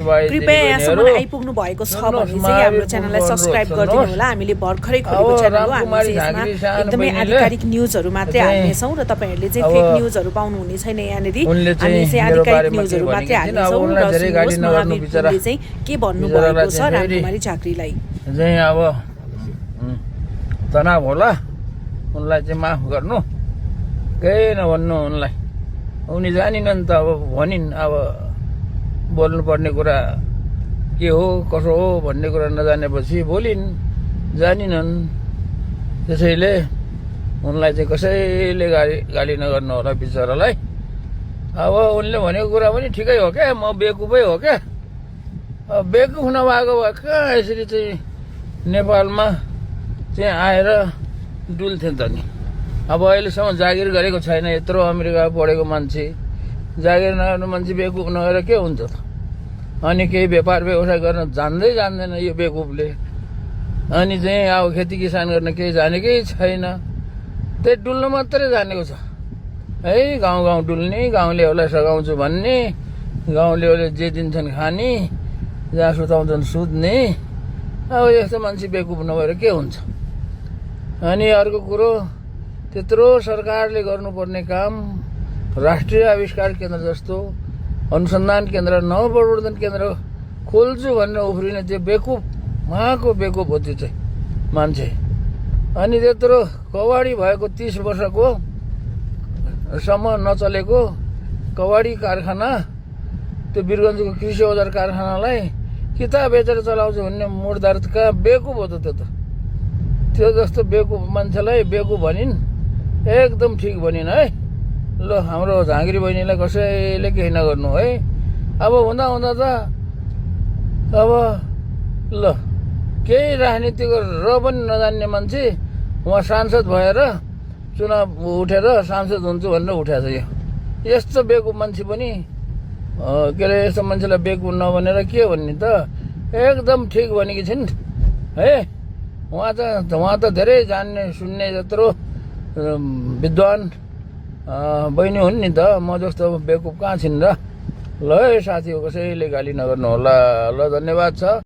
कृपया यहाँसम्म आइपुग्नु भएको छ भने चाहिँ हाम्रो च्यानललाई सब्स्क्राइब गरिदिनु होला। हामीले भर्खरै खोलेको च्यानल हो। हामी चाहिँ यसमा एकदमै आधिकारिक न्युजहरू मात्रै हाल्नेछौँ र तपाईँहरूले चाहिँ फेक न्युजहरू पाउनुहुने छैन। यहाँनिर हामी चाहिँ आधिकारिक न्युजहरू मात्रै हाल्नेछौँ र सुन्नुहोस् महावीरले चाहिँ के भन्नुभएको छ रामकुमारी झाँक्रीलाई। चाहिँ अब तनाव होला, उनलाई चाहिँ माफ गर्नु, केही नभन्नु उनलाई। उनी जानिनन् त, अब भनिन्, अब बोल्नुपर्ने कुरा के हो कसो हो भन्ने कुरा नजानेपछि बोलिन्, जानिनन्। त्यसैले उनलाई चाहिँ कसैले गाली नगर्नु होला बिचरालाई। अब उनले भनेको कुरा पनि ठिकै हो क्या, म बेकुफै हो क्या। बेकुफ नभएको भए कहाँ यसरी चाहिँ नेपालमा चाहिँ आएर डुल्थे त नि। अब अहिलेसम्म जागिर गरेको छैन, यत्रो अमेरिका पढेको मान्छे, जागिर नगर्नु मान्छे बेकुफ नगरेर के हुन्छ त। अनि केही व्यापार व्यवसाय गर्न जान्दैन यो बेकुफले। अनि चाहिँ अब खेती किसान गर्न केही जानेकै छैन, त्यही डुल्नु मात्रै जानेको छ है। गाउँ गाउँ डुल्ने, गाउँलेहरूलाई सघाउँछु भन्ने, गाउँलेहरूले जे दिन्छन् खाने, जहाँ सुताउँछन् सुत्ने। अब यस्तो मान्छे बेकुफ नभएर के हुन्छ। अनि अर्को कुरो, त्यत्रो सरकारले गर्नुपर्ने काम, राष्ट्रिय आविष्कार केन्द्र जस्तो अनुसन्धान केन्द्र, नवप्रवर्धन केन्द्र खोल्छु भनेर उफ्रिने त्यो बेकुफ, उहाँको बेकुफ हो त्यो चाहिँ मान्छे। अनि त्यत्रो कवाडी भएको 30 वर्षको सम्म नचलेको कवाडी कारखाना, त्यो वीरगन्जको कृषि औजार कारखानालाई किताब बेचेर चलाउँछु भन्ने मुर्दार कहाँ बेकुफ हो त। त्यो जस्तो बेकुफ मान्छेलाई बेकुफ भनिन्, एकदम ठिक भनिन् है। ल हाम्रो झाँक्री बहिनीलाई कसैले केही नगर्नु है। अब हुँदा हुँदा त अब ल केही राजनीतिको र पनि नजान्ने मान्छे उहाँ सांसद भएर चुनाव उठेर सांसद हुन्छु भनेर उठाएको छ। यो यस्तो बेकुफ मान्छे पनि के अरे, यस्तो मान्छेलाई बेकुफ नभनेर के भन्ने त, एकदम ठिक भनेकी छिन् है। उहाँ त धेरै जान्ने सुन्ने जत्रो विद्वान बहिनी हुन् नि त। म जस्तो बेकुफ कहाँ छिन् र। ल है साथी, कसैले गाली नगर्नु होला। ल धन्यवाद छ।